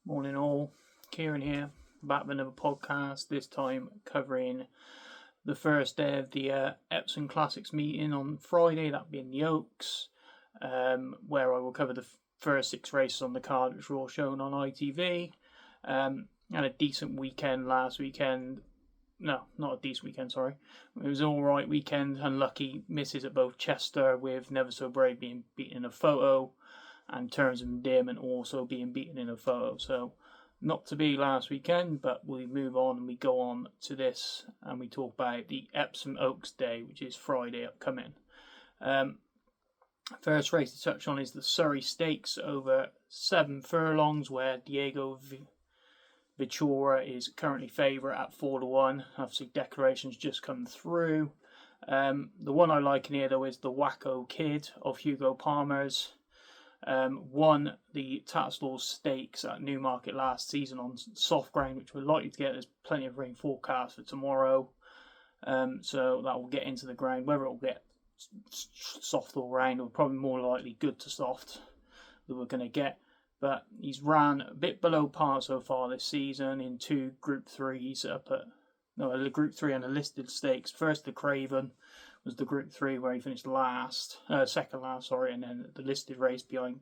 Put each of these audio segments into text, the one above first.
Morning all, Kieran here, back with another podcast, this time covering the first day of the Epsom Classics meeting on Friday, that being the Oaks, where I will cover the first 6 races on the card, which were all shown on ITV. Had a decent weekend last weekend. No, not a decent weekend, sorry. It was an alright weekend, unlucky misses at both Chester, with Never So Brave being beaten in a photo, and Terms of Endearment also being beaten in a photo. So not to be last weekend, but we move on and we go on to this and we talk about the Epsom Oaks Day, which is Friday upcoming. First race to touch on is the Surrey Stakes over 7 furlongs, where Diego Vichora is currently favourite at 4-1. Obviously, declarations just come through. The one I like in here though is the Wacko Kid of Hugo Palmer's. Won the Tattersalls Stakes at Newmarket last season on soft ground, which we're likely to get. There's plenty of rain forecast for tomorrow, so that will get into the ground. Whether it will get soft or rain, or probably more likely good to soft that we're going to get. But he's ran a bit below par so far this season in 2 Group 3s a Group 3 and a listed stakes. First, the Craven was the Group 3 where he finished second last, and then the listed race behind,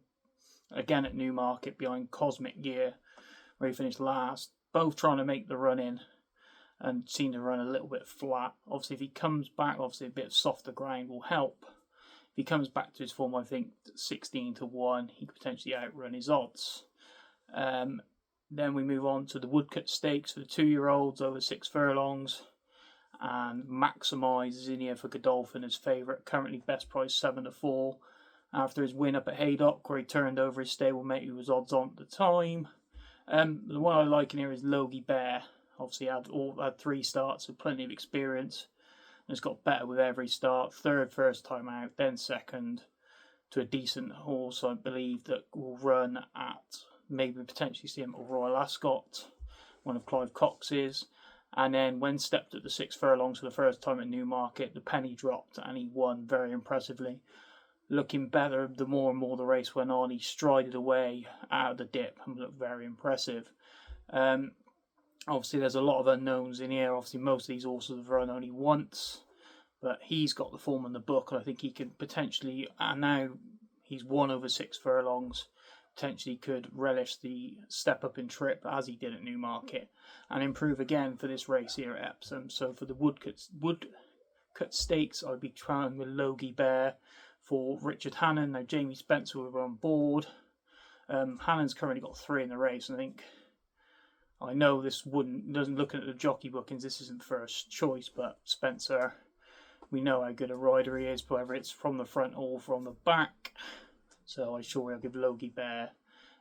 again at Newmarket, behind Cosmic Gear, where he finished last. Both trying to make the run in and seem to run a little bit flat. Obviously, if he comes back, a bit of softer ground will help. If he comes back to his form, I think 16-1, he could potentially outrun his odds. Then we move on to the Woodcut Stakes for the 2-year-olds over 6 furlongs. And Maximise is in here for Godolphin as favourite, currently best price 7-4. After his win up at Haydock, where he turned over his stablemate who was odds on at the time. The one I like in here is Logie Bear. Obviously had 3 starts with plenty of experience. And has got better with every start. Third first time out, then second to a decent horse, I believe, that will run at maybe potentially see him at Royal Ascot, one of Clive Cox's. And then when stepped at the 6 furlongs for the first time at Newmarket, the penny dropped and he won very impressively. Looking better the more and more the race went on. He strided away out of the dip and looked very impressive. Obviously, there's a lot of unknowns in here. Obviously, most of these horses have run only once, but he's got the form in the book, and I think he could potentially, and now he's won over 6 furlongs, potentially could relish the step up in trip as he did at Newmarket and improve again for this race here at Epsom. So for the Woodcut Stakes, I'd be trying with Logie Bear for Richard Hannon. Now Jamie Spencer will be on board. Hannon's currently got 3 in the race, and I know this doesn't looking at the jockey bookings, this isn't first choice, but Spencer, we know how good a rider he is, whether it's from the front or from the back. So I'm sure we'll give Logie Bear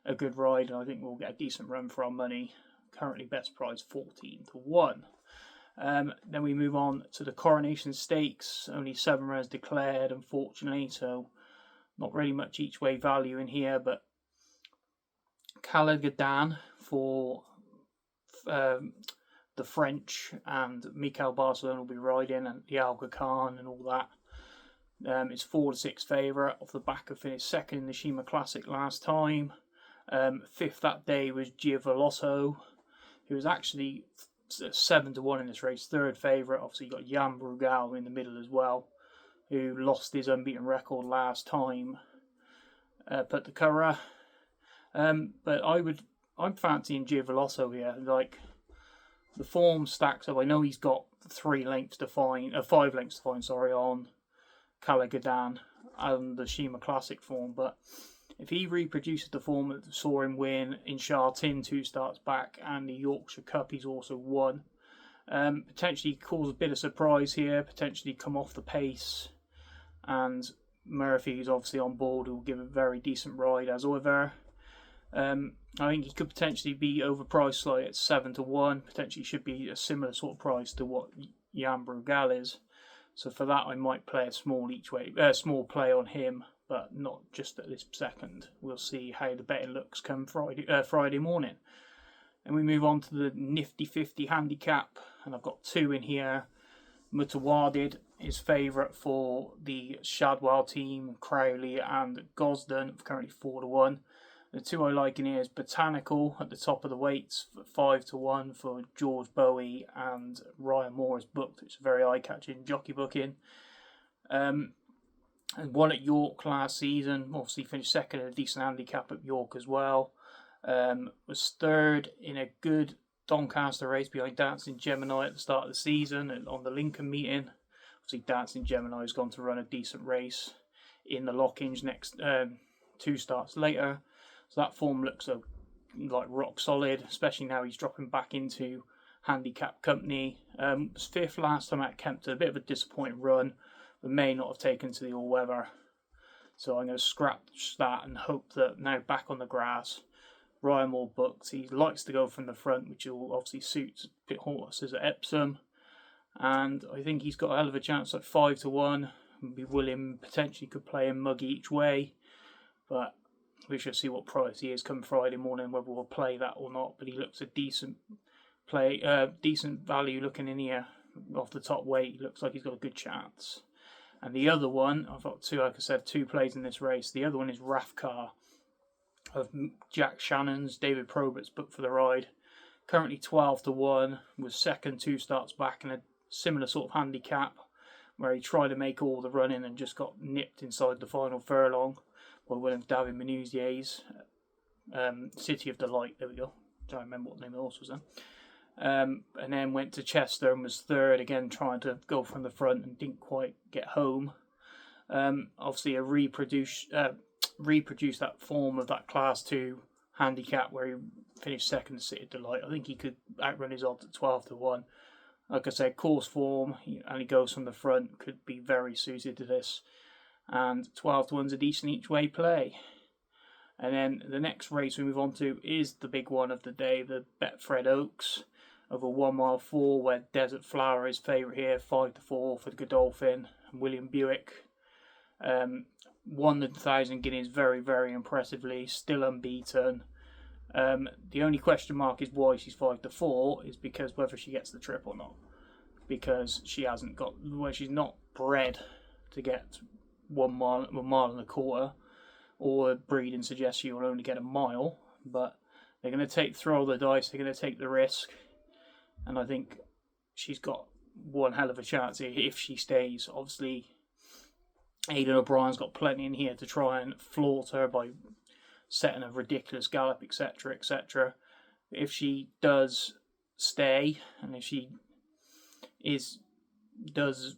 a good ride, and I think we'll get a decent run for our money. Currently best price 14-1. Then we move on to the Coronation Stakes. Only 7 runners declared, unfortunately, so not really much each way value in here. But Calagadin for the French, and Mikel Barcelona will be riding, and the Alga Khan and all that. It's 4-6 favourite off the back of finished second in the Shima Classic last time. 5th that day was Giavoloso, who was actually 7-1 in this race. 3rd favourite. Obviously, you got Jan Brugal in the middle as well, who lost his unbeaten record last time. Put the Curragh. But I'm fancying Giavoloso here. Like, the form stacks up. I know he's got 5 lengths to find, on Calagadin and the Shima Classic form, but if he reproduces the form that saw him win in Chartin 2 starts back and the Yorkshire Cup he's also won, potentially cause a bit of surprise here, potentially come off the pace, and Murphy, who's obviously on board, will give a very decent ride as ever. I think he could potentially be overpriced slightly at 7-1. Potentially should be a similar sort of price to what Jan Brugal is. So for that, I might play a small play on him, but not just at this second. We'll see how the betting looks come Friday morning. And we move on to the Nifty 50 handicap, and I've got 2 in here. Mutawadid is favourite for the Shadwell team, Crowley and Gosden, currently 4-1. The two I like in here is Botanical at the top of the weights for 5-1 for George Bowie and Ryan Moore's booked, which is very eye-catching jockey booking. And won at York last season, obviously finished second in a decent handicap at York as well. Was third in a good Doncaster race behind Dancing Gemini at the start of the season and on the Lincoln meeting. Obviously Dancing Gemini has gone to run a decent race in the Lockinge next 2 starts later. So that form looks like rock solid, especially now he's dropping back into handicap company. Was 5th last time at Kempton, a bit of a disappointing run, but may not have taken to the all-weather. So I'm going to scratch that and hope that now back on the grass, Ryan Moore booked. He likes to go from the front, which will obviously suit pit horses at Epsom. And I think he's got a hell of a chance at 5-1. William potentially could play him muggy each way, but we shall see what price he is come Friday morning, whether we'll play that or not. But he looks a decent value looking in here off the top weight. He looks like he's got a good chance. And the other one, I've got two, like I said, 2 plays in this race. The other one is Rafcar of Jack Shannon's. David Probert's booked for the ride. Currently 12-1, was second 2 starts back in a similar sort of handicap, where he tried to make all the running and just got nipped inside the final furlong by one of David Menuzier's City of Delight. There we go. I don't remember what the name of the horse was then. And then went to Chester and was third again, trying to go from the front and didn't quite get home. Obviously, reproduced that form of that Class 2 handicap where he finished second to City of Delight. I think he could outrun his odds at 12-1. Like I said, course form, and he goes from the front, could be very suited to this. And 12-1's a decent each way play. And then the next race we move on to is the big one of the day, the BETFRED Oaks over 1 mile 4, where Desert Flower is favourite here, 5-4 for Godolphin and William Buick. Won the 1,000 guineas very, very impressively, still unbeaten. The only question mark is why she's 5-4 is because whether she gets the trip or not. Because she hasn't got, well, she's not bred to get 1 mile and a quarter, or breeding suggests you'll only get a mile. But they're going to throw the dice, they're going to take the risk, and I think she's got one hell of a chance here if she stays. Obviously, Aidan O'Brien's got plenty in here to try and float her by setting a ridiculous gallop, etc., etc. If she does stay, and if she does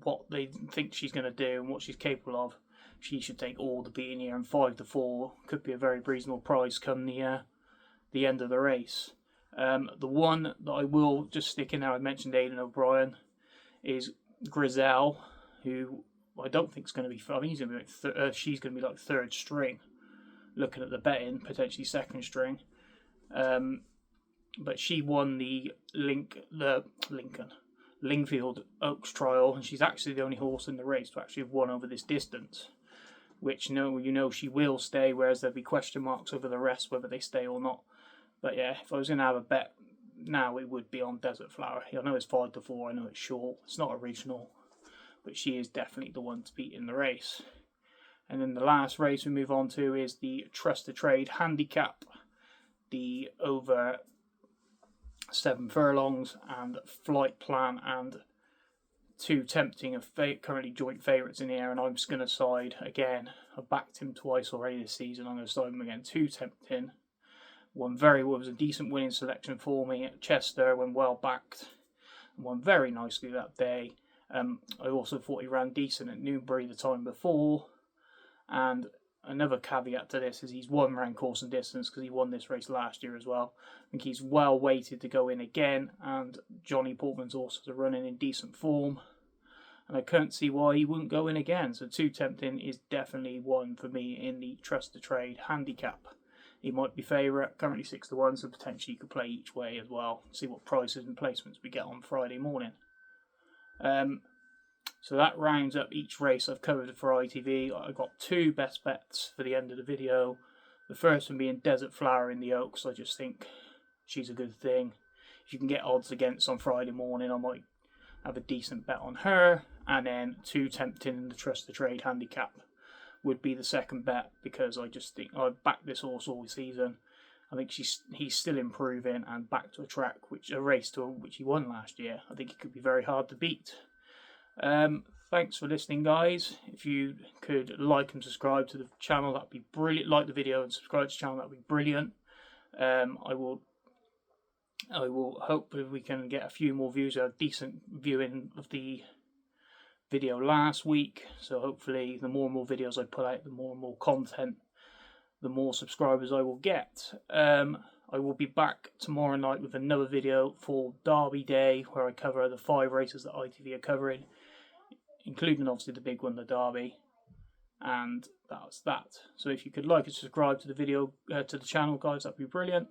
what they think she's going to do and what she's capable of, she should take all the beating here, and 5-4 could be a very reasonable price come the end of the race. The one that I will just stick in there, I mentioned Aidan O'Brien, is Griselle, who I don't think is going to be. I think he's going to be she's going to be like 3rd string. Looking at the betting, potentially 2nd string. But she won the Lingfield Oaks trial, and she's actually the only horse in the race to actually have won over this distance. Which she will stay, whereas there'll be question marks over the rest whether they stay or not. But yeah, if I was going to have a bet now, it would be on Desert Flower. I know it's 5-4, I know it's short, it's not original, but she is definitely the one to beat in the race. And then the last race we move on to is the Trust to Trade Handicap, the over 7 furlongs, and Flight Plan, and 2 tempting of currently joint favourites in here. And I'm just going to side again. I've backed him twice already this season. I'm going to side him again. 2 tempting. Was a decent winning selection for me at Chester when well backed, and won very nicely that day. I also thought he ran decent at Newbury the time before. And another caveat to this is he's won round course and distance because he won this race last year as well. I think he's well weighted to go in again, and Johnny Portman's also running in decent form, and I can't see why he wouldn't go in again. So 2 tempting is definitely one for me in the Trust to Trade handicap. He might be favourite, currently 6-1, so potentially you could play each way as well. See what prices and placements we get on Friday morning. So that rounds up each race I've covered for ITV. I've got 2 best bets for the end of the video. The first one being Desert Flower in the Oaks. I just think she's a good thing. If you can get odds against on Friday morning, I might have a decent bet on her. And then 2 tempting in the Trust to Trade handicap would be the second bet, because I just think I've backed this horse all season. I think he's still improving, and back to a race to which he won last year. I think he could be very hard to beat. Thanks for listening, guys. If you could like and subscribe to the channel, that'd be brilliant. Like the video and subscribe to the channel, that'd be brilliant. I will hope that we can get a few more views. A decent viewing of the video last week, so hopefully the more and more videos I put out, the more and more content, the more subscribers I will get. I will be back tomorrow night with another video for Derby Day, where I cover the 5 races that ITV are covering, including obviously the big one, the Derby. And that's that. So if you could like and subscribe to the video, to the channel, guys, that'd be brilliant.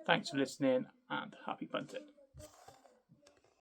Thanks for listening, and happy punting.